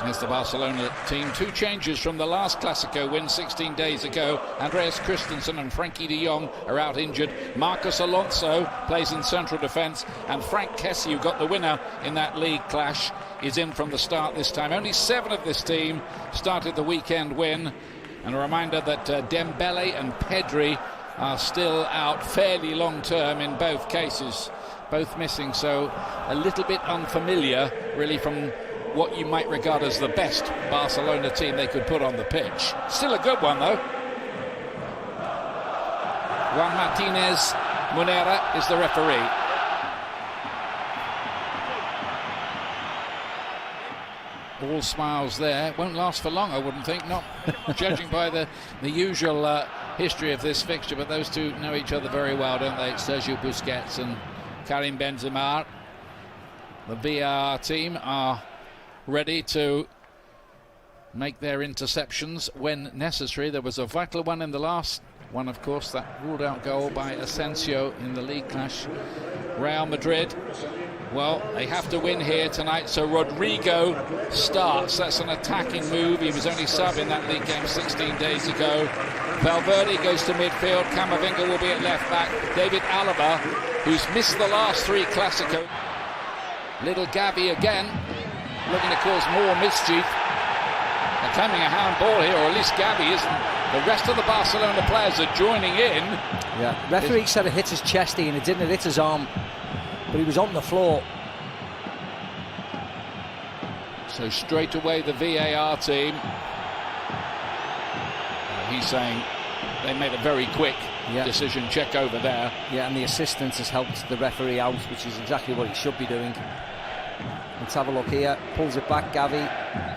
As the Barcelona team, 2 changes from the last Clásico win 16 days ago. Andreas Christensen and Frankie de Jong are out injured. Marcos Alonso plays in central defence, and Frank Kessie, who got the winner in that league clash, is in from the start this time. Only 7 of this team started the weekend win, and a reminder that Dembele and Pedri are still out fairly long term in both cases, both missing, so a little bit unfamiliar really from what you might regard as the best Barcelona team they could put on the pitch. Still a good one, though. Juan Martinez Munera is the referee. All smiles there. Won't last for long, I wouldn't think, not judging by the usual history of this fixture, but those two know each other very well, don't they? Sergio Busquets and Karim Benzema. The VAR team are ready to make their interceptions when necessary. There was a vital one in the last one, of course, that ruled out goal by Asensio in the league clash. Real Madrid, well, they have to win here tonight, so Rodrigo starts. That's an attacking move. He was only sub in that league game 16 days ago. Valverde goes to midfield. Camavinga will be at left back. David Alaba, who's missed the last 3 Clásico. Little Gavi again, looking to cause more mischief. They're claiming a handball here, or at least Gavi isn't. The rest of the Barcelona players are joining in. Yeah, referee said it hit his chesty and it didn't hit his arm, but he was on the floor. So straight away the VAR team, he's saying they made a very quick decision check over there. Yeah, and the assistant has helped the referee out, which is exactly what he should be doing. Let's have a look here. Pulls it back, Gavi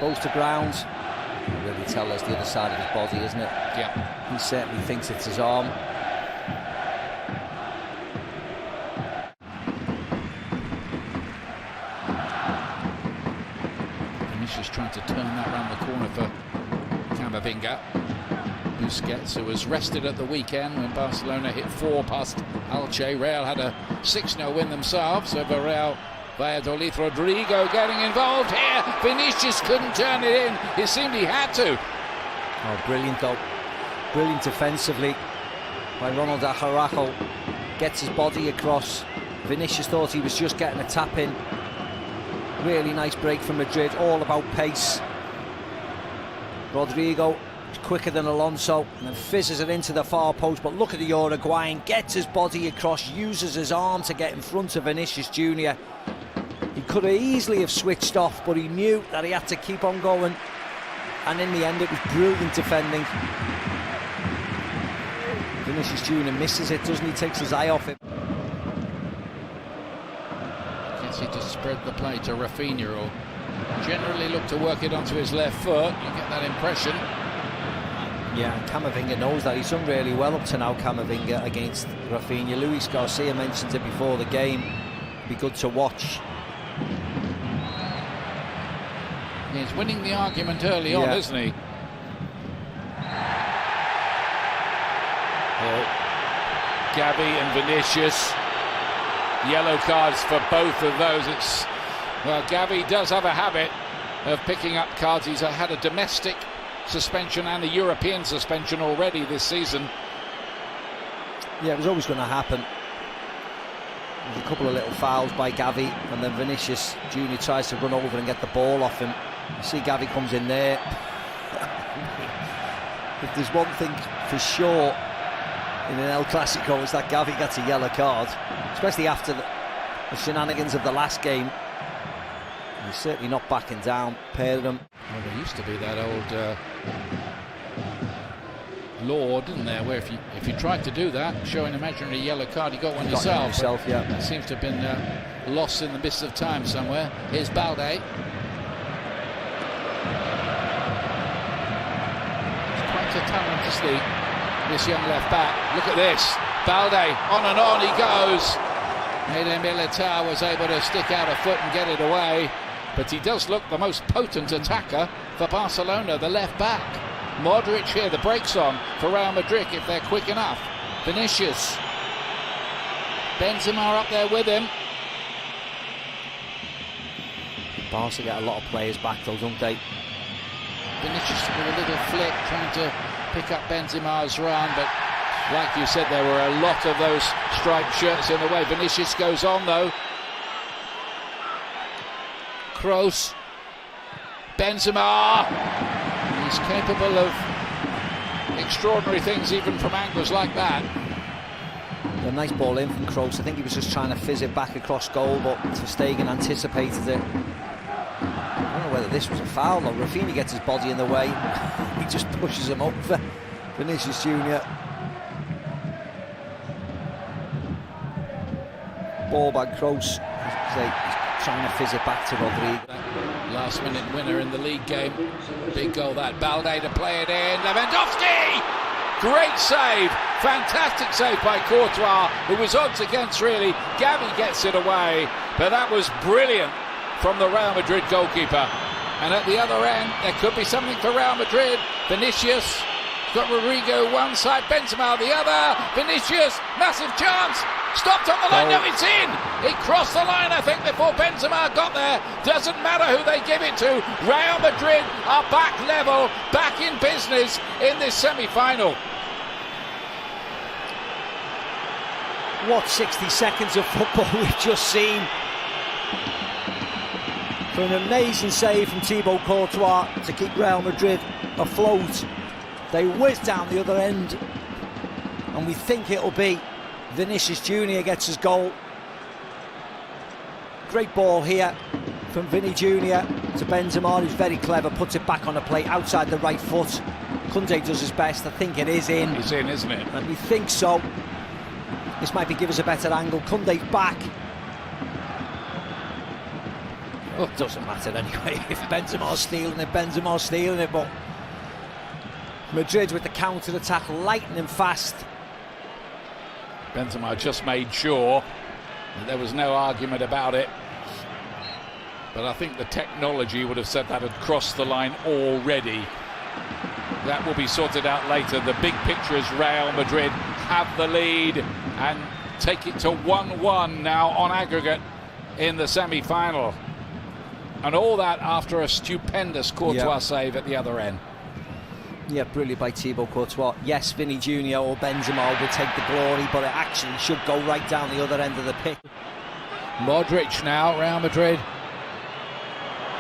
goes to ground. You can really tell that's the other side of his body, isn't it? Yeah. He certainly thinks it's his arm. Vinicius trying to turn that round the corner for Camavinga. Busquets, who was rested at the weekend when Barcelona hit 4 past Elche. Real had a 6-0 win themselves over Real Valladolid. Rodrigo getting involved here. Vinicius couldn't turn it in. It seemed he had to. Oh, brilliant goal. Brilliant defensively by Ronald Araujo. Gets his body across. Vinicius thought he was just getting a tap in. Really nice break from Madrid. All about pace. Rodrigo quicker than Alonso and then fizzes it into the far post, but look at the Uruguayan, gets his body across, uses his arm to get in front of Vinicius Jr. He could have easily have switched off, but he knew that he had to keep on going, and in the end it was brilliant defending. Vinicius Jr. misses it, doesn't he? Takes his eye off it. Gets he to spread the play to Rafinha, or generally look to work it onto his left foot. You get that impression. Yeah, and Camavinga knows that. He's done really well up to now, Camavinga, against Rafinha. Luis Garcia mentioned it before the game. Be good to watch. He's winning the argument early on, isn't he? Well, Gavi and Vinicius, yellow cards for both of those. Well, Gavi does have a habit of picking up cards. He's had a domestic suspension and a European suspension already this season. Yeah, it was always going to happen. There's a couple of little fouls by Gavi, and then Vinicius Jr. tries to run over and get the ball off him. You see Gavi comes in there. If there's one thing for sure in an El Clasico, it's that Gavi gets a yellow card, especially after the shenanigans of the last game. He's certainly not backing down. Pair of them. Well, there used to be that old law, didn't there, where if you tried to do that, show an imaginary yellow card, you got one yourself. Yeah. It seems to have been lost in the mist of time somewhere. Here's Balde. He's quite a talented this young left back. Look at this. Balde on and on he goes. Eden Militao was able to stick out a foot and get it away. But he does look the most potent attacker for Barcelona, the left back. Modric here, the brakes on for Real Madrid if they're quick enough. Vinicius. Benzema up there with him. Barca get a lot of players back though, don't they? Vinicius with a little flick, trying to pick up Benzema's run, but like you said, there were a lot of those striped shirts in the way. Vinicius goes on though. Kroos, Benzema, he's capable of extraordinary things even from angles like that. A nice ball in from Kroos. I think he was just trying to fizz it back across goal, but Ter Stegen anticipated it. I don't know whether this was a foul though. Rafinha gets his body in the way. He just pushes him over. Vinicius Junior. Ball by Kroos. He's trying to fizz it back to Rodrigo. Last minute winner in the league game. Big goal that. Balde to play it in. Lewandowski! Great save. Fantastic save by Courtois, who was odds against really. Gavi gets it away. But that was brilliant from the Real Madrid goalkeeper. And at the other end, there could be something for Real Madrid. Vinicius got Rodrigo one side, Benzema the other. Vinicius, massive chance. Stopped on the line, no, it's in! It crossed the line, I think, before Benzema got there. Doesn't matter who they give it to. Real Madrid are back level, back in business in this semi-final. What 60 seconds of football we've just seen. For an amazing save from Thibaut Courtois to keep Real Madrid afloat. They whiz down the other end, and we think it'll be Vinicius Junior gets his goal. Great ball here from Vinny Junior to Benzema, who's very clever, puts it back on the plate outside the right foot. Koundé does his best. I think it is in. It's in, isn't it? And we think so. This might give us a better angle. Koundé's back. Oh, it doesn't matter anyway. If Benzema's stealing it, Benzema's stealing it. But Madrid with the counter-attack, lightning fast. Benzema just made sure that there was no argument about it. But I think the technology would have said that had crossed the line already. That will be sorted out later. The big picture is Real Madrid have the lead and take it to 1-1 now on aggregate in the semi-final. And all that after a stupendous Courtois save at the other end. Yeah, brilliant by Thibaut Courtois. Yes, Vinny Junior or Benzema will take the glory, but it actually should go right down the other end of the pitch. Modric now, Real Madrid.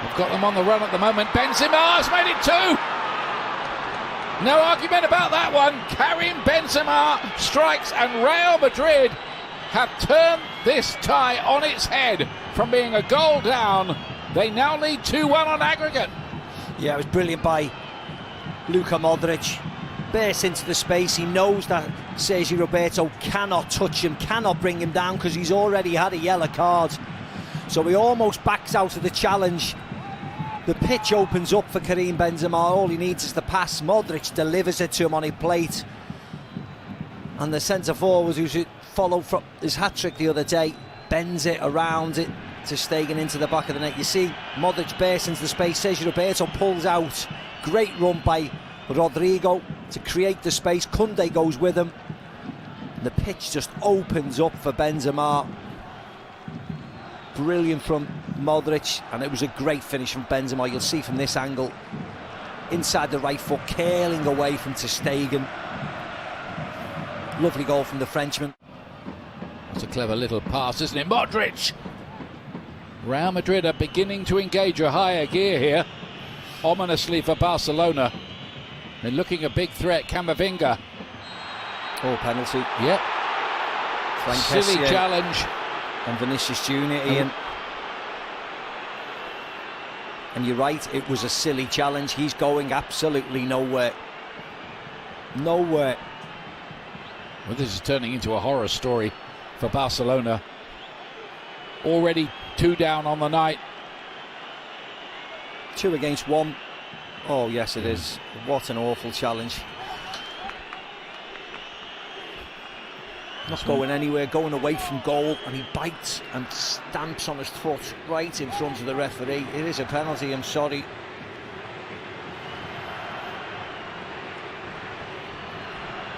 They've got them on the run at the moment. Benzema's made it two! No argument about that one. Karim Benzema strikes, and Real Madrid have turned this tie on its head from being a goal down. They now lead 2-1 on aggregate. Yeah, it was brilliant by Luka Modric. Bursts into the space. He knows that Sergio Roberto cannot touch him, cannot bring him down, because he's already had a yellow card. So he almost backs out of the challenge. The pitch opens up for Karim Benzema. All he needs is the pass. Modric delivers it to him on a plate. And the centre forward, who followed from his hat-trick the other day, bends it around it to Stegen into the back of the net. You see Modric bursts into the space. Sergio Roberto pulls out. Great run by Rodrigo to create the space. Koundé goes with him. The pitch just opens up for Benzema. Brilliant from Modric, and it was a great finish from Benzema. You'll see from this angle, inside the right foot, curling away from Ter Stegen. Lovely goal from the Frenchman. It's a clever little pass, isn't it? Modric! Real Madrid are beginning to engage a higher gear here, ominously for Barcelona. They're looking a big threat. Camavinga. Oh, penalty. Yep. Silly challenge. And Vinicius Junior, Ian. And you're right, it was a silly challenge. He's going absolutely nowhere. Nowhere. Well, this is turning into a horror story for Barcelona. Already 2 down on the night. 2 against 1. Oh, yes, it is. What an awful challenge. Not going anywhere, going away from goal, and he bites and stamps on his foot right in front of the referee. It is a penalty, I'm sorry.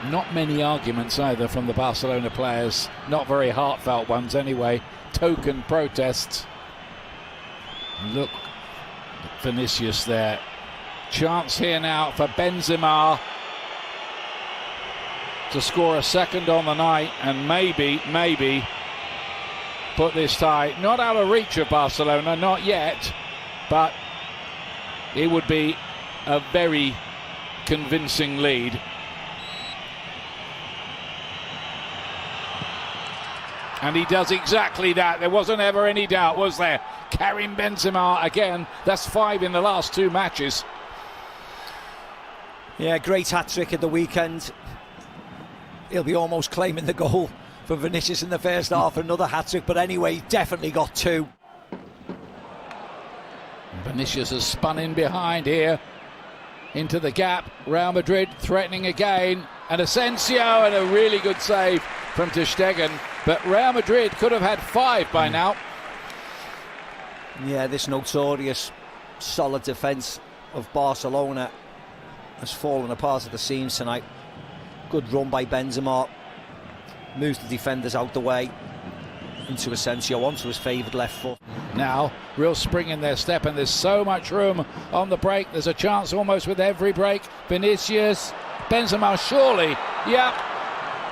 Not many arguments either from the Barcelona players, not very heartfelt ones anyway. Token protests. Look Vinicius there. Chance here now for Benzema to score a second on the night and maybe put this tie not out of reach of Barcelona, not yet, but it would be a very convincing lead. And he does exactly that. There wasn't ever any doubt, was there? Karim Benzema again. That's 5 in the last 2 matches. Yeah, great hat-trick at the weekend. He'll be almost claiming the goal for Vinicius in the first half for another hat-trick, but anyway, definitely got 2. Vinicius has spun in behind here into the gap. Real Madrid threatening again, and Asensio, and a really good save from ter Stegen, but Real Madrid could have had 5 by now. Yeah, this notorious solid defence of Barcelona has fallen apart at the seams tonight. Good run by Benzema, moves the defenders out the way into Asensio onto his favoured left foot. Now, real spring in their step, and there's so much room on the break. There's a chance almost with every break. Vinicius, Benzema, surely, yeah,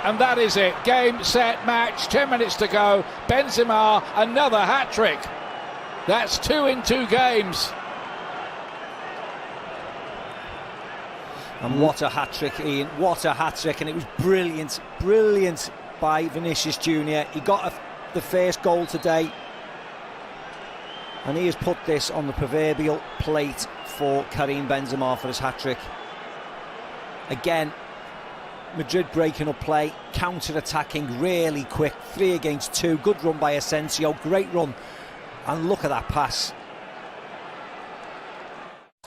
and that is it. Game, set, match, 10 minutes to go. Benzema, another hat-trick. That's 2 in 2 games. And what a hat-trick, Ian, what a hat-trick, and it was brilliant by Vinicius Junior. He got the first goal today, and he has put this on the proverbial plate for Karim Benzema for his hat-trick. Again, Madrid breaking up play, counter-attacking really quick, 3 against 2, good run by Asensio, great run, and look at that pass.